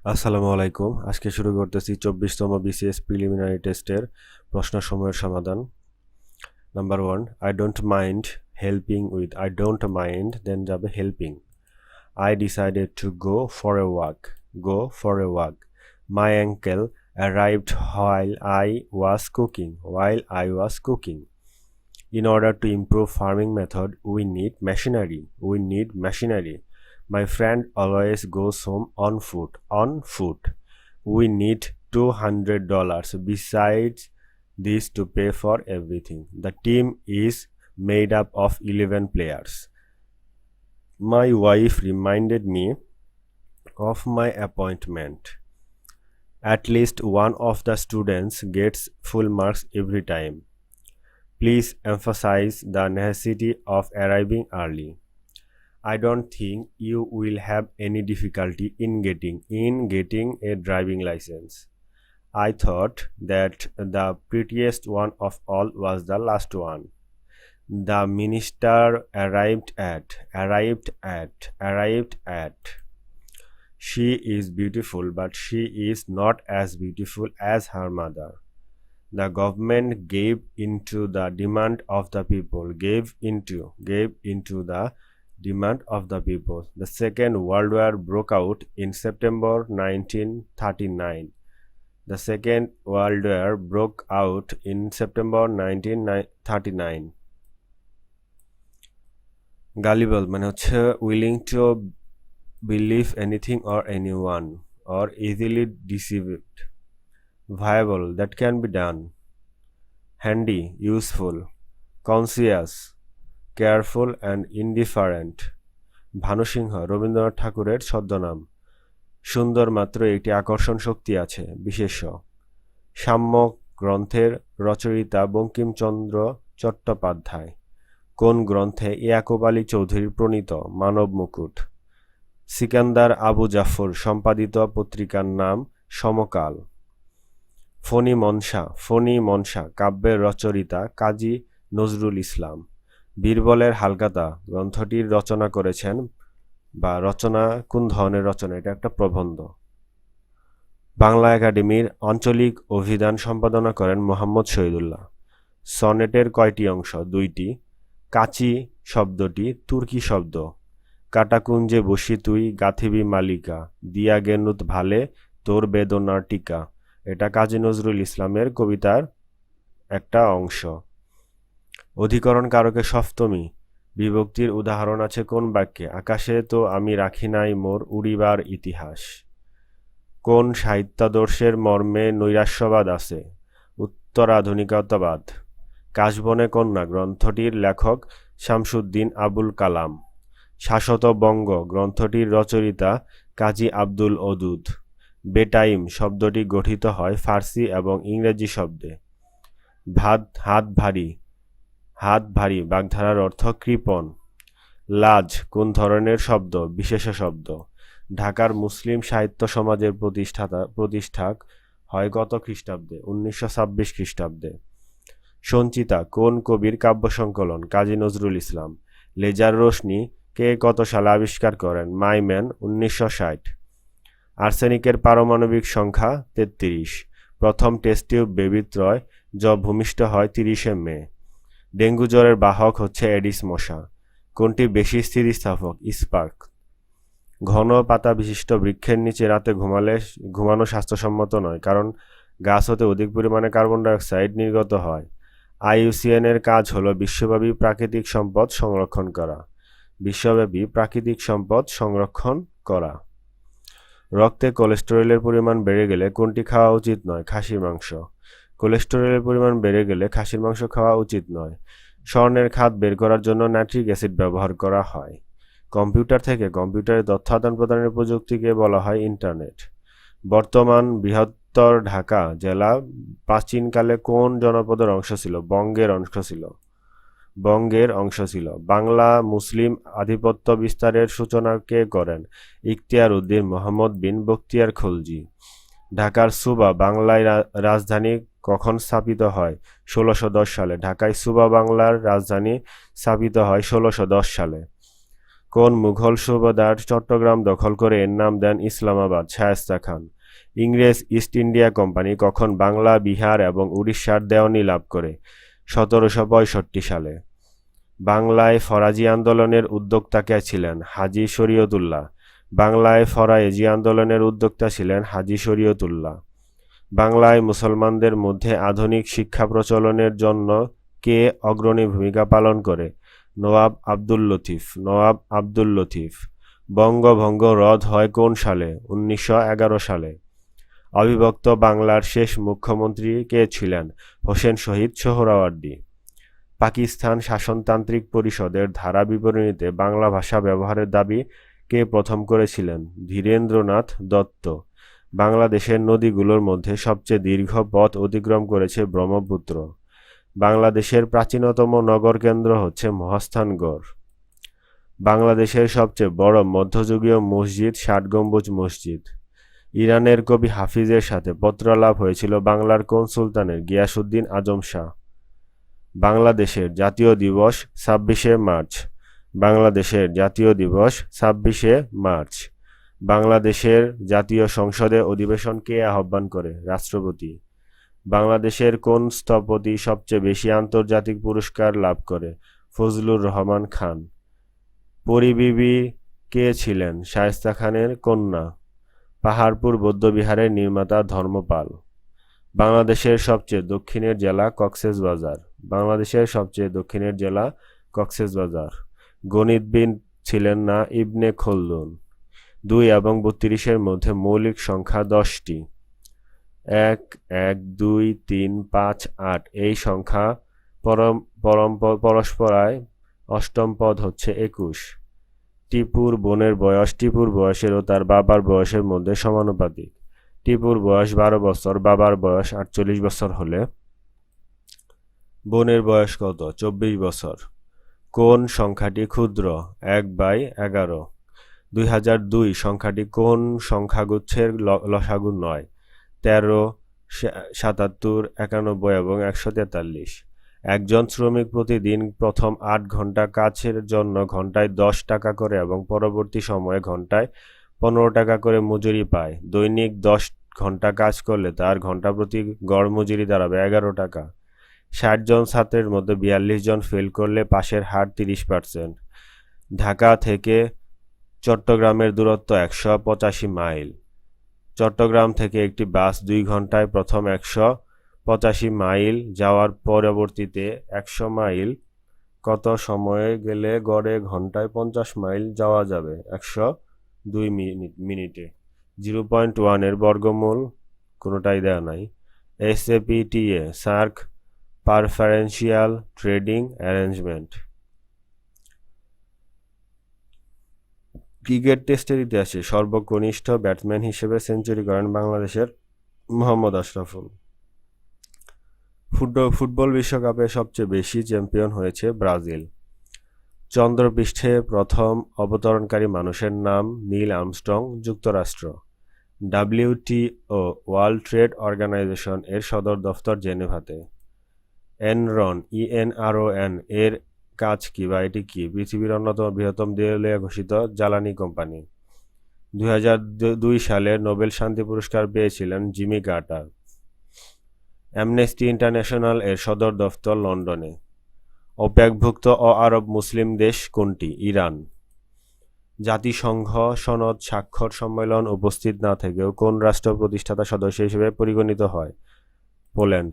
আসসালামু আলাইকুম। আজকে শুরু করতেছি 24তম BCS প্রিলিমিনারি টেস্টের প্রশ্নসমূহের সমাধান। Number 1, I don't mind helping with I don't mind then যাবে helping. I decided to go for a walk. Go for a walk. My uncle arrived while I was cooking. In order to improve farming method, we need machinery. My friend always goes home on foot. We need $200 besides this to pay for everything. The team is made up of 11 players. My wife reminded me of my appointment. At least one of the students gets full marks every time. Please emphasize the necessity of arriving early. I don't think you will have any difficulty in getting a driving license. I thought that the prettiest one of all was the last one. The minister arrived at. She is beautiful, but she is not as beautiful as her mother. The government gave into the demand of the people. Gave into the demand of the people. The Second World War broke out in September 1939. The Second World War broke out in September 1939. Gullible মানে হচ্ছে willing to believe anything or anyone or easily deceived. Viable, that can be done. Handy, useful. Conscious, careful and indifferent. Bhanusingha Rabindranath ঠাকুরের ছদ্মনাম। সুন্দর মাত্র একটি আকর্ষণ শক্তি আছে, বিশেষ্য। সাম্যক গ্রন্থের রচয়িতা বঙ্কিমচন্দ্র চট্টোপাধ্যায়। কোন গ্রন্থে ইয়াকুব আলী চৌধুরীর প্রণীত মানব মুকুট? সিকান্দার আবু জাফর সম্পাদিত পত্রিকার নাম সমকাল। ফণী মনসা কাব্যের রচয়িতা কাজী নজরুল ইসলাম। বীরবলের হালখাতা গ্রন্থটির রচনা করেছেন বা রচনা কোন ধরনের রচনা? এটা একটা প্রবন্ধ। বাংলা একাডেমির আঞ্চলিক অভিধান সম্পাদনা করেন মোহাম্মদ শহীদুল্লাহ। সনেটের কয়টি অংশ? 2টি। কাচি শব্দটি তুর্কি শব্দ। কাটাকুঞ্জে বসি তুই গাথিবি মালিকা দিয়া গেনুত ভালে তোর বেদনার টিকা। এটা কাজী নজরুল ইসলামের কবিতার একটা অংশ। অধিকরণ কারকে সপ্তমী বিভক্তির উদাহরণ আছে কোন বাক্যে? আকাশে তো আমি রাখি নাই মোর উড়িবার ইতিহাস। কোন সাহিত্যাদর্শের মর্মে নৈরাশ্যবাদ আছে? উত্তরাধুনিকতাবাদ। কাশবনে কন্যা গ্রন্থটির লেখক শামসুদ্দিন আবুল কালাম। শাশ্বত বঙ্গ গ্রন্থটির রচয়িতা কাজী আব্দুল ওদুদ। বেটাইম শব্দটি গঠিত হয় ফার্সি এবং ইংরেজি শব্দে। হাত ভারী বাগধারার অর্থ কৃপণ। লাজ কোন ধরনের শব্দ? বিশেষ শব্দ। ঢাকার মুসলিম সাহিত্য সমাজের প্রতিষ্ঠাক হয় কত খ্রিস্টাব্দে? 1926 খ্রিস্টাব্দে। সঞ্চিতা কোন কবির কাব্য সংকলন? কাজী নজরুল ইসলাম। লেজার রশ্মি কে কত সালে আবিষ্কার করেন? মাইম্যান 1960। আর্সেনিকের পারমাণবিক সংখ্যা 33। প্রথম টেস্ট টিউব বেবিত্রয় ভূমিষ্ঠ হয় 30শে মে। ডেঙ্গু জ্বরের বাহক হচ্ছে এডিস মশা। কোনটি বেশি স্থিতিস্থাপক? স্পার্ক। ঘন পাতা বিশিষ্ট বৃক্ষের নিচে রাতে ঘুমানো স্বাস্থ্যসম্মত নয়, কারণ গাছ হতে অধিক পরিমাণে কার্বন ডাইঅক্সাইড নির্গত হয়। IUCN এর কাজ হলো বিশ্বব্যাপী প্রাকৃতিক সম্পদ সংরক্ষণ করা। রক্তে কোলেস্টেরলের পরিমাণ বেড়ে গেলে কোনটি খাওয়া উচিত নয়? খাসির মাংস। কোলেস্টেরলের পরিমাণ বেড়ে গেলে খাসির মাংস খাওয়া উচিত নয়। স্বর্ণের খাত বের করার জন্য নাইট্রিক অ্যাসিড ব্যবহার করা হয়। কম্পিউটার থেকে কম্পিউটারে তথ্য আদান প্রদানের প্রযুক্তিকে বলা হয় ইন্টারনেট। বর্তমান বৃহত্তর ঢাকা জেলা প্রাচীনকালে কোন জনপদের অংশ ছিল? বঙ্গের অংশ ছিল। বাংলা মুসলিম আধিপত্য বিস্তারের সূচনা কে করেন? ইখতিয়ার উদ্দিন মোহাম্মদ বিন বখতিয়ার খলজি। ঢাকার সুবা বাংলায় রাজধানী কখন স্থাপিত হয়? 1610 সালে। ঢাকায় সুবা বাংলার রাজধানী স্থাপিত হয় 1610 সালে। কোন মুঘল সুবাদার চট্টগ্রাম দখল করে এর নাম দেন ইসলামাবাদ? শায়েস্তা খান। ইংরেজ ইস্ট ইন্ডিয়া কোম্পানি কখন বাংলা, বিহার এবং উড়িষ্যার দেওয়ানি লাভ করে? 1765 সালে। বাংলায় ফরাজি আন্দোলনের উদ্যোক্তা কে ছিলেন? হাজী শরীয়তুল্লাহ। বাংলায় ফরায়েজি আন্দোলনের উদ্যোক্তা ছিলেন হাজী শরীয়তুল্লাহ। বাংলায় মুসলমানদের মধ্যে আধুনিক শিক্ষা প্রচলনের জন্য কে অগ্রণী ভূমিকা পালন করে? নওয়াব আব্দুল লতিফ। নওয়াব আব্দুল লতিফ। বঙ্গভঙ্গ রদ হয় কোন সালে? 1911 সালে। অবিভক্ত বাংলার শেষ মুখ্যমন্ত্রী কে ছিলেন? হোসেন শহীদ সোহরাওয়ার্দী। পাকিস্তান শাসনতান্ত্রিক পরিষদের ধারা বিবরণীতে বাংলা ভাষা ব্যবহারের দাবি কে প্রথম করেছিলেন? ধীরেন্দ্রনাথ দত্ত। বাংলাদেশের নদীগুলোর মধ্যে সবচেয়ে দীর্ঘ পথ অতিক্রম করেছে ব্রহ্মপুত্র। বাংলাদেশের প্রাচীনতম নগর কেন্দ্র হচ্ছে মহাস্থানগড়। বাংলাদেশের সবচেয়ে বড় মধ্যযুগীয় মসজিদ ৬০ গম্বুজ মসজিদ। ইরানের কবি হাফিজের সাথে পত্রালাপ হয়েছিল বাংলার কোন সুলতানের? গিয়াসউদ্দিন আজম শাহ। বাংলাদেশের জাতীয় দিবস ২৬শে মার্চ। বাংলাদেশের জাতীয় দিবস ২৬শে মার্চ। বাংলাদেশের জাতীয় সংসদে অধিবেশন কে আহ্বান করে? রাষ্ট্রপতি। বাংলাদেশের কোন স্থপতি সবচেয়ে বেশি আন্তর্জাতিক পুরস্কার লাভ করে? ফজলুর রহমান খান। পরিবিবি কে ছিলেন? শায়েস্তা খানের কন্যা। পাহাড়পুর বৌদ্ধবিহারের নির্মাতা ধর্মপাল। বাংলাদেশের সবচেয়ে দক্ষিণের জেলা কক্সবাজার। বাংলাদেশের সবচেয়ে দক্ষিণের জেলা কক্সবাজার। গণিতবিদ ছিলেন না ইবনে খলদুন। ২ এবং ৩২-এর মধ্যে মৌলিক সংখ্যা ১০টি। ১, ১, ২, ৩, ৫, ৮ এই সংখ্যা পরস্পরায় অষ্টম পদ হচ্ছে ২১। টিপুর বোনের বয়স টিপুর বয়সের ও তার বাবার বয়সের মধ্যে সমানুপাতিক। টিপুর বয়স ১২ বছর, বাবার বয়স ৪৮ বছর হলে বোনের বয়স কত? ২৪ বছর। কোন সংখ্যাটি ক্ষুদ্র? ১/১১। ২০০২ সংখ্যাটি কোন সংখ্যাগুচ্ছের লসাগু নয়? ১৩, ৭৭, ৯১ এবং ১৪৩। একজন শ্রমিক প্রতিদিন প্রথম ৮ ঘন্টা কাজের জন্য ঘন্টায় ১০ টাকা করে এবং পরবর্তী সময়ে ঘন্টায় ১৫ টাকা করে মজুরি পায়। দৈনিক ১০ ঘন্টা কাজ করলে তার ঘন্টা প্রতি গড় মজুরি দাঁড়াবে ১১ টাকা। ৬০ জন ছাত্রের মধ্যে ৪২ জন ফেল করলে পাশের হার ৩০%। ঢাকা থেকে চট্টগ্রামের দূরত্ব ১৮৫ মাইল। চট্টগ্রাম থেকে একটি বাস ২ ঘন্টায় প্রথম ১৮৫ মাইল যাওয়ার পরবর্তীতে ১০০ মাইল কত সময়ে গেলে গড়ে ঘন্টায় ৫০ মাইল যাওয়া যাবে? ১০২ মিনিটে। 0.1 এর বর্গমূল কোনোটাই দেওয়া নাই। SAPTA SAARC preferential trading arrangement. Cricket টেস্টের ইতিহাসে সর্বকনিষ্ঠ ব্যাটসম্যান হিসেবে সেঞ্চুরি করেন বাংলাদেশের মোহাম্মদ আশরাফুল। ফুটবল বিশ্বকাপে সবচেয়ে বেশি চ্যাম্পিয়ন হয়েছে ব্রাজিল। চন্দ্রপৃষ্ঠে প্রথম অবতরণকারী মানুষের নাম নীল আর্মস্ট্রং, যুক্তরাষ্ট্র। WTO ওয়ার্ল্ড ট্রেড অর্গানাইজেশন এর সদর দফতর জেনেভাতে। এনরন ENRON এর কাজ কি বা এটি কি? পৃথিবীর অন্যতম বৃহত্তম দেউলিয়া ঘোষিত জ্বালানি কোম্পানি। ২০০২ সালে নোবেল শান্তি পুরস্কার পেয়েছিলেন জিমি কার্টার। অ্যামনেস্টি ইন্টারন্যাশনাল এর সদর দফতর লন্ডনে। ওপেকভুক্ত অ-আরব মুসলিম দেশ কোনটি? ইরান। জাতিসংঘ সনদ স্বাক্ষর সম্মেলন উপস্থিত না থেকেও কোন রাষ্ট্র প্রতিষ্ঠাতা সদস্য হিসেবে পরিগণিত হয়? পোল্যান্ড।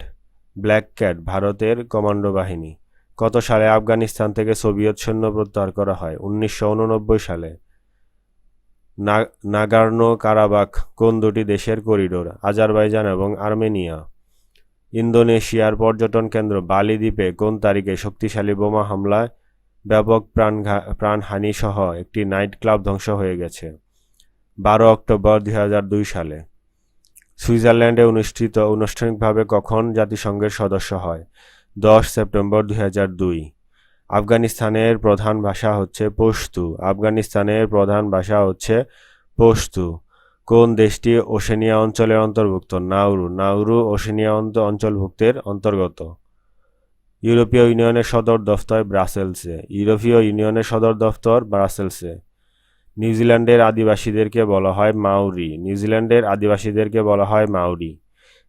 ব্ল্যাক ক্যাট ভারতের কমান্ডো বাহিনী। কত সালে আফগানিস্তান থেকে সোভিয়েত সৈন্য প্রত্যাহার করা হয়? ১৯৮৯ সালে। নাগার্নো কারাবাখ কোন দুটি দেশের করিডোর? আজারবাইজান এবং আর্মেনিয়া। ইন্দোনেশিয়ার পর্যটন কেন্দ্র বালি দ্বীপে কোন তারিখে শক্তিশালী বোমা হামলায় ব্যাপক প্রাণহানি সহ একটি নাইট ক্লাব ধ্বংস হয়ে গেছে? ১২ অক্টোবর ২০০২ সালে। সুইজারল্যান্ডে অনুষ্ঠিত আনুষ্ঠানিকভাবে কখন জাতিসংঘের সদস্য হয়? ১০ সেপ্টেম্বর ২০০২। আফগানিস্তানের প্রধান ভাষা হচ্ছে পশতু। আফগানিস্তানের প্রধান ভাষা হচ্ছে পশতু। কোন দেশটি ওশেনিয়া অঞ্চলের অন্তর্ভুক্ত? নাউরু। নাউরু ওশেনিয়া অঞ্চলভুক্তের অন্তর্গত। ইউরোপীয় ইউনিয়নের সদর দফতর ব্রাসেলসে। ইউরোপীয় ইউনিয়নের সদর দফতর ব্রাসেলসে। নিউজিল্যান্ডের আদিবাসীদেরকে বলা হয় মাউরি। নিউজিল্যান্ডের আদিবাসীদেরকে বলা হয় মাউরি।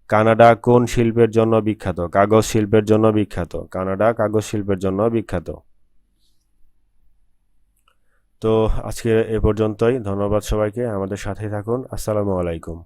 কানাডা কোন শিল্পের জন্য বিখ্যাত? কাগজ শিল্পের জন্য বিখ্যাত। কানাডা কাগজ শিল্পের জন্য বিখ্যাত। তো আজকে এ পর্যন্তই। ধন্যবাদ সবাইকে, আমাদের সাথে থাকুন। আসসালামু আলাইকুম।